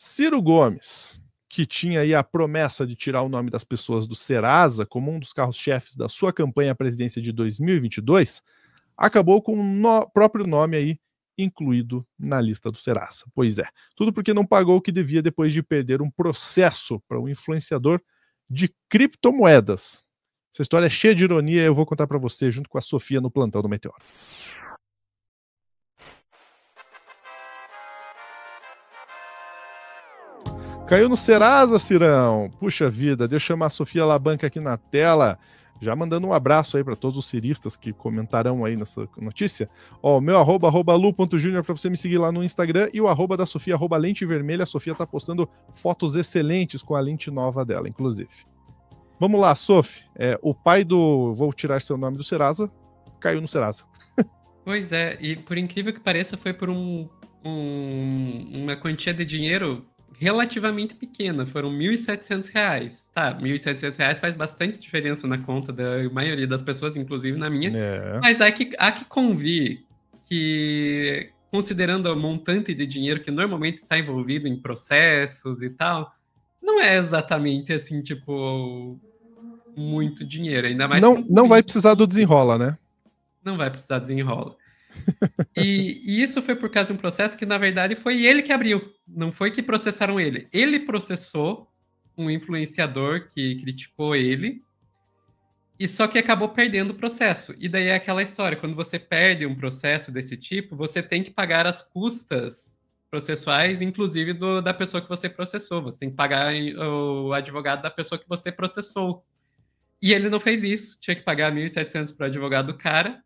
Ciro Gomes, que tinha aí a promessa de tirar o nome das pessoas do Serasa como um dos carros-chefes da sua campanha à presidência de 2022, acabou com o próprio nome aí incluído na lista do Serasa. Pois é, tudo porque não pagou o que devia depois de perder um processo para um influenciador de criptomoedas. Essa história é cheia de ironia e eu vou contar para você junto com a Sofia no Plantão do Meteoro. Caiu no Serasa, Cirão. Puxa vida, deixa eu chamar a Sofia Labanca aqui na tela. Já mandando um abraço aí para todos os ciristas que comentarão aí nessa notícia. Ó, o meu arroba lu.junior para você me seguir lá no Instagram e o arroba da Sofia, arroba lente vermelha. A Sofia tá postando fotos excelentes com a lente nova dela, inclusive. Vamos lá, Sof. O pai do Vou Tirar Seu Nome do Serasa caiu no Serasa. Pois é, e por incrível que pareça, foi por uma quantia de dinheiro relativamente pequena. Foram R$ 1.700. Tá, R$ 1.700 faz bastante diferença na conta da maioria das pessoas, inclusive na minha. Mas há que convir que, considerando o montante de dinheiro que normalmente está envolvido em processos e tal, não é exatamente assim, tipo, muito dinheiro. Ainda mais não vai precisar do desenrola, né? Não vai precisar desenrola. E isso foi por causa de um processo que, na verdade, foi ele que abriu. Não foi que processaram ele. Ele processou um influenciador que criticou ele, e só que acabou perdendo o processo. E daí é aquela história, quando você perde um processo desse tipo, você tem que pagar as custas processuais, inclusive da pessoa que você processou. Você tem que pagar o advogado da pessoa que você processou. E ele não fez isso. Tinha que pagar 1.700 para o advogado do cara.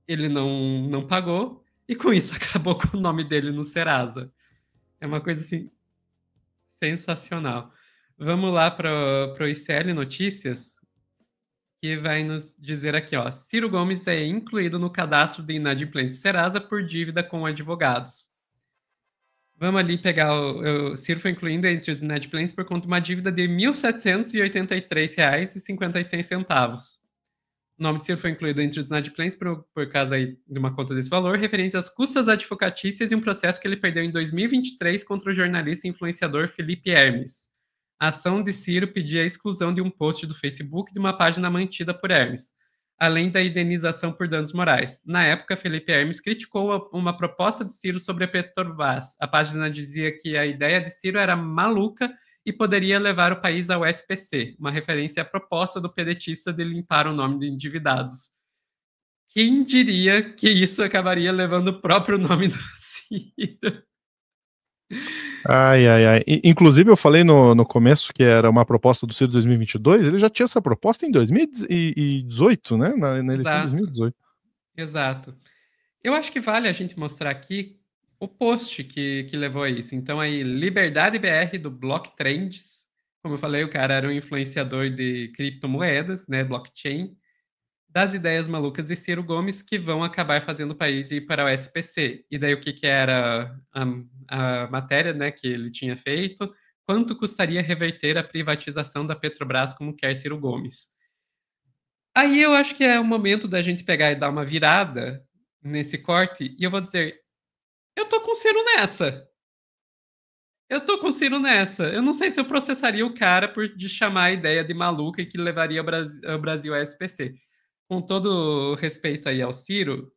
Ele não pagou, e com isso acabou com o nome dele no Serasa. É uma coisa assim sensacional. Vamos lá para o ICL Notícias, que vai nos dizer aqui, ó, Ciro Gomes é incluído no cadastro de inadimplentes Serasa por dívida com advogados. Vamos ali pegar o Ciro foi incluído entre os inadimplentes por conta de uma dívida de R$ 1.783,56. O nome de Ciro foi incluído entre os inadimplentes por causa aí de uma conta desse valor, referente às custas advocatícias e um processo que ele perdeu em 2023 contra o jornalista e influenciador Felipe Hermes. A ação de Ciro pedia a exclusão de um post do Facebook de uma página mantida por Hermes, além da indenização por danos morais. Na época, Felipe Hermes criticou uma proposta de Ciro sobre a Petrobras. A página dizia que a ideia de Ciro era maluca e poderia levar o país ao SPC, uma referência à proposta do pedetista de limpar o nome de endividados. Quem diria que isso acabaria levando o próprio nome do Ciro? Ai. Inclusive, eu falei no começo que era uma proposta do Ciro 2022, ele já tinha essa proposta em 2018, né? Na eleição de 2018. Exato. Eu acho que vale a gente mostrar aqui o post que levou a isso. Então, aí, Liberdade BR do Block Trends. Como eu falei, o cara era um influenciador de criptomoedas, né? Blockchain. Das ideias malucas de Ciro Gomes que vão acabar fazendo o país ir para o SPC. E daí o que era a matéria, né, que ele tinha feito? Quanto custaria reverter a privatização da Petrobras como quer Ciro Gomes? Aí eu acho que é o momento da gente pegar e dar uma virada nesse corte, e eu vou dizer, eu tô com o Ciro nessa. Eu tô com o Ciro nessa. Eu não sei se eu processaria o cara por de chamar a ideia de maluca e que levaria o Brasil à SPC. Com todo respeito aí ao Ciro,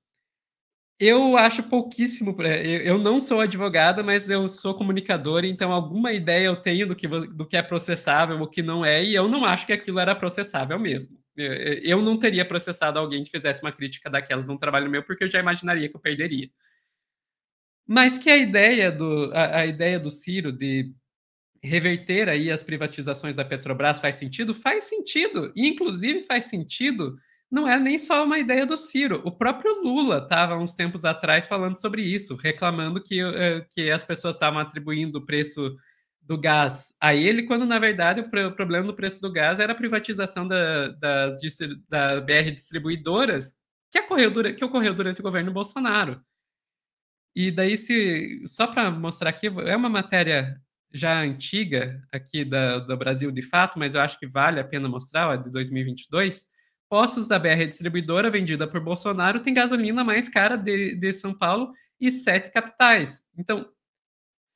eu acho pouquíssimo. Eu não sou advogada, mas eu sou comunicador, então alguma ideia eu tenho do que é processável, o que não é, e eu não acho que aquilo era processável mesmo. Eu não teria processado alguém que fizesse uma crítica daquelas num trabalho meu, porque eu já imaginaria que eu perderia. Mas que a ideia do Ciro de reverter aí as privatizações da Petrobras faz sentido? Faz sentido. E, inclusive, faz sentido. Não é nem só uma ideia do Ciro. O próprio Lula estava, uns tempos atrás, falando sobre isso, reclamando que as pessoas estavam atribuindo o preço do gás a ele, quando, na verdade, o problema do preço do gás era a privatização da BR Distribuidoras, que ocorreu durante o governo Bolsonaro. E daí, só para mostrar aqui, é uma matéria já antiga aqui do Brasil de fato, mas eu acho que vale a pena mostrar, ó, de 2022. Postos da BR Distribuidora, vendida por Bolsonaro, tem gasolina mais cara de São Paulo e 7 capitais. Então,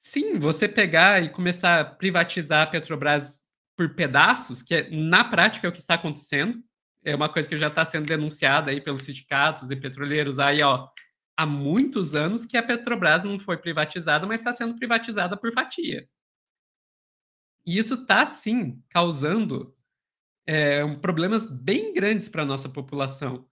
Sim, você pegar e começar a privatizar a Petrobras por pedaços, que na prática é o que está acontecendo, é uma coisa que já está sendo denunciada aí pelos sindicatos e petroleiros aí, ó, há muitos anos que a Petrobras não foi privatizada, mas está sendo privatizada por fatia. E isso está, sim, causando problemas bem grandes para a nossa população.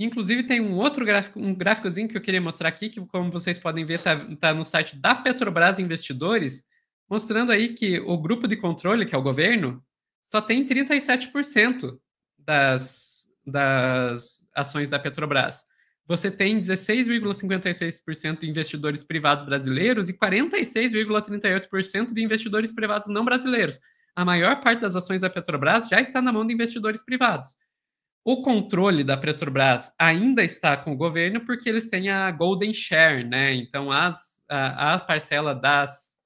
Inclusive, tem um outro gráfico, um gráficozinho que eu queria mostrar aqui, que, como vocês podem ver, tá no site da Petrobras Investidores, mostrando aí que o grupo de controle, que é o governo, só tem 37% das ações da Petrobras. Você tem 16,56% de investidores privados brasileiros e 46,38% de investidores privados não brasileiros. A maior parte das ações da Petrobras já está na mão de investidores privados. O controle da Petrobras ainda está com o governo porque eles têm a Golden Share, né? Então, a parcela das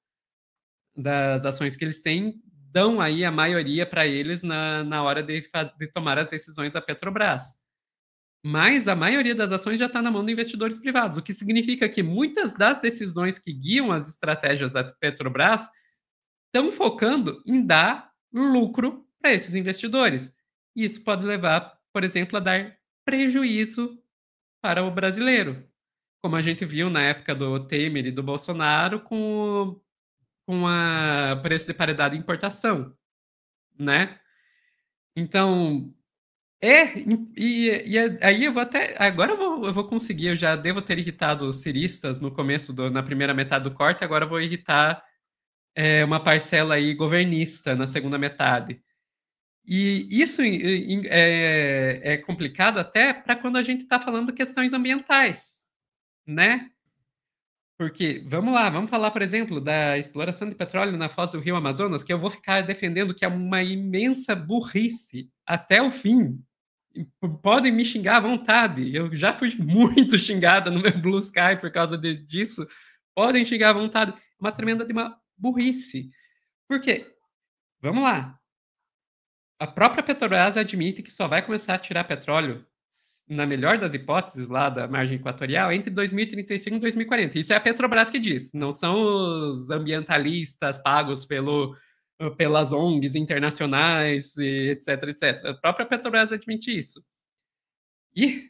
ações que eles têm dão aí a maioria para eles na hora de tomar as decisões da Petrobras. Mas a maioria das ações já está na mão de investidores privados, o que significa que muitas das decisões que guiam as estratégias da Petrobras estão focando em dar lucro para esses investidores. E isso pode levar, por exemplo, a dar prejuízo para o brasileiro, como a gente viu na época do Temer e do Bolsonaro com o preço de paridade de importação, né? Então, aí eu vou até. Agora eu vou conseguir, eu já devo ter irritado os ciristas no começo, na primeira metade do corte, agora eu vou irritar uma parcela aí governista na segunda metade. E isso é complicado até para quando a gente está falando de questões ambientais, né? Porque, vamos lá, vamos falar, por exemplo, da exploração de petróleo na foz do Rio Amazonas, que eu vou ficar defendendo que é uma imensa burrice até o fim. Podem me xingar à vontade. Eu já fui muito xingada no meu Blue Sky por causa disso. Podem xingar à vontade. Uma tremenda de uma burrice. Por quê? Vamos lá. A própria Petrobras admite que só vai começar a tirar petróleo, na melhor das hipóteses, lá da margem equatorial, entre 2035 e 2040. Isso é a Petrobras que diz, não são os ambientalistas pagos pelas ONGs internacionais, etc, etc. A própria Petrobras admite isso. E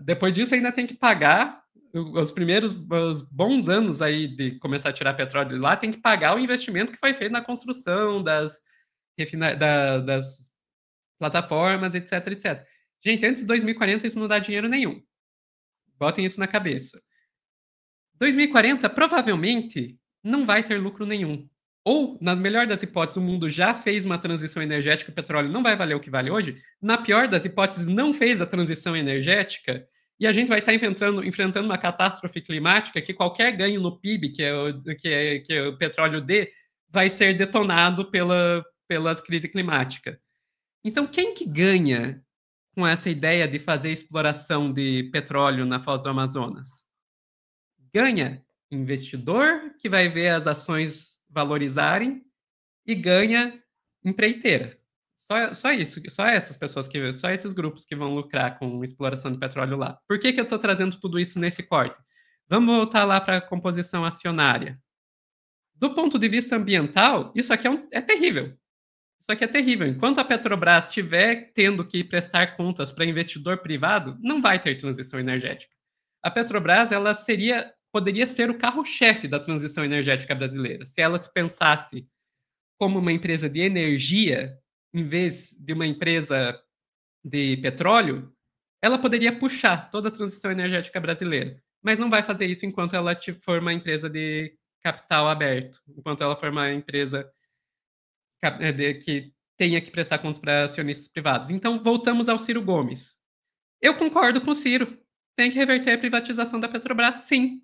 depois disso ainda tem que pagar os bons anos aí de começar a tirar petróleo de lá, tem que pagar o investimento que foi feito na construção das plataformas, etc, etc. Gente, antes de 2040 isso não dá dinheiro nenhum. Botem isso na cabeça. 2040 provavelmente não vai ter lucro nenhum. Ou, na melhor das hipóteses, o mundo já fez uma transição energética, o petróleo não vai valer o que vale hoje. Na pior das hipóteses, não fez a transição energética e a gente vai estar enfrentando uma catástrofe climática que qualquer ganho no PIB que o petróleo dê vai ser detonado pela crise climática. Então, quem que ganha com essa ideia de fazer exploração de petróleo na foz do Amazonas? Ganha investidor que vai ver as ações valorizarem e ganha empreiteira. Só isso, só essas pessoas só esses grupos que vão lucrar com exploração de petróleo lá. Por que eu estou trazendo tudo isso nesse corte? Vamos voltar lá para a composição acionária. Do ponto de vista ambiental, isso aqui é terrível. Isso aqui é terrível. Enquanto a Petrobras estiver tendo que prestar contas para investidor privado, não vai ter transição energética. A Petrobras poderia ser o carro-chefe da transição energética brasileira, se ela se pensasse como uma empresa de energia, em vez de uma empresa de petróleo, ela poderia puxar toda a transição energética brasileira. Mas não vai fazer isso enquanto ela for uma empresa de capital aberto, enquanto ela for uma empresa que tenha que prestar contas para acionistas privados. Então, voltamos ao Ciro Gomes. Eu concordo com o Ciro. Tem que reverter a privatização da Petrobras, sim.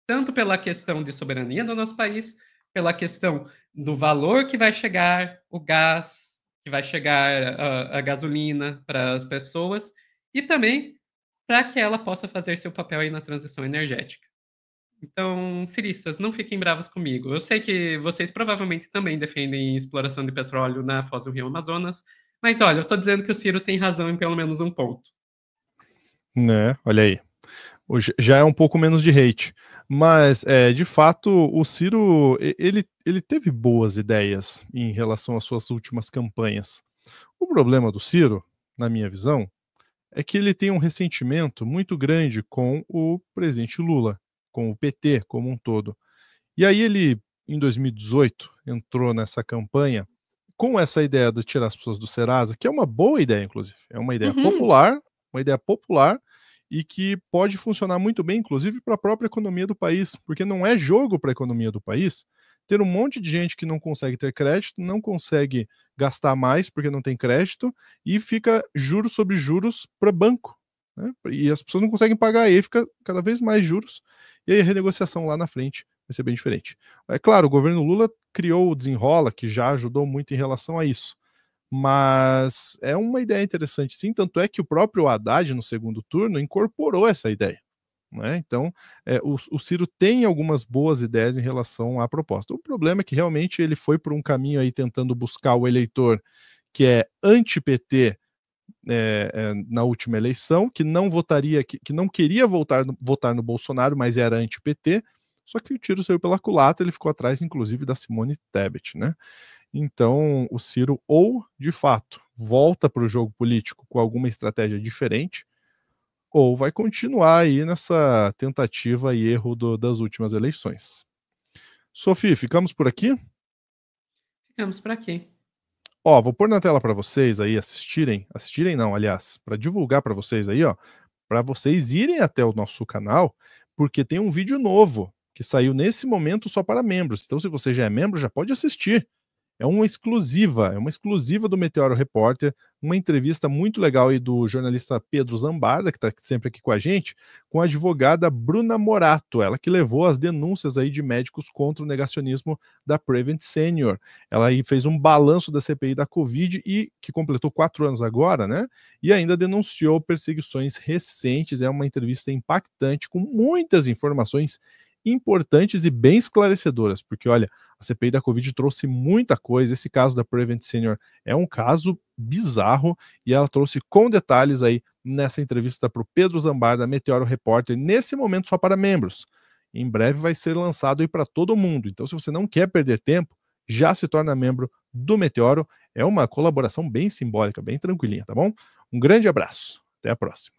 Tanto pela questão de soberania do nosso país, pela questão do valor que vai chegar o gás, que vai chegar a gasolina para as pessoas, e também para que ela possa fazer seu papel aí na transição energética. Então, ciristas, não fiquem bravos comigo. Eu sei que vocês provavelmente também defendem exploração de petróleo na foz do Rio Amazonas, mas olha, eu estou dizendo que o Ciro tem razão em pelo menos um ponto. Né, olha aí. Hoje já é um pouco menos de hate, mas, de fato, o Ciro, ele teve boas ideias em relação às suas últimas campanhas. O problema do Ciro, na minha visão, é que ele tem um ressentimento muito grande com o presidente Lula, com o PT como um todo. E aí ele, em 2018, entrou nessa campanha com essa ideia de tirar as pessoas do Serasa, que é uma boa ideia, inclusive. É Uhum. uma ideia popular e que pode funcionar muito bem, inclusive, para a própria economia do país, porque não é jogo para a economia do país ter um monte de gente que não consegue ter crédito, não consegue gastar mais porque não tem crédito e fica juros sobre juros para banco. Né? E as pessoas não conseguem pagar, e aí fica cada vez mais juros, e aí a renegociação lá na frente vai ser bem diferente. É claro, o governo Lula criou o Desenrola, que já ajudou muito em relação a isso. Mas é uma ideia interessante, sim. Tanto é que o próprio Haddad, no segundo turno, incorporou essa ideia. Né? Então, o Ciro tem algumas boas ideias em relação à proposta. O problema é que realmente ele foi por um caminho aí tentando buscar o eleitor que é anti-PT na última eleição, que não votaria, que não queria votar no Bolsonaro, mas era anti-PT, só que o tiro saiu pela culatra, ele ficou atrás, inclusive, da Simone Tebet, né? Então, o Ciro ou, de fato, volta para o jogo político com alguma estratégia diferente, ou vai continuar aí nessa tentativa e erro das últimas eleições. Sophie, ficamos por aqui? Ficamos por aqui. Ó, vou pôr na tela para vocês aí assistirem não, aliás, para divulgar para vocês aí, ó, para vocês irem até o nosso canal, porque tem um vídeo novo que saiu nesse momento só para membros. Então, se você já é membro, já pode assistir. É uma exclusiva do Meteoro Repórter, uma entrevista muito legal aí do jornalista Pedro Zambarda, que está sempre aqui com a gente, com a advogada Bruna Morato, ela que levou as denúncias aí de médicos contra o negacionismo da Prevent Senior. Ela aí fez um balanço da CPI da Covid e que completou 4 anos agora, né? E ainda denunciou perseguições recentes. É uma entrevista impactante, com muitas informações importantes e bem esclarecedoras, porque olha, a CPI da Covid trouxe muita coisa. Esse caso da Prevent Senior é um caso bizarro e ela trouxe com detalhes aí nessa entrevista para o Pedro Zambar da Meteoro Repórter, nesse momento só para membros. Em breve vai ser lançado aí para todo mundo. Então, se você não quer perder tempo, já se torna membro do Meteoro. É uma colaboração bem simbólica, bem tranquilinha, tá bom? Um grande abraço. Até a próxima.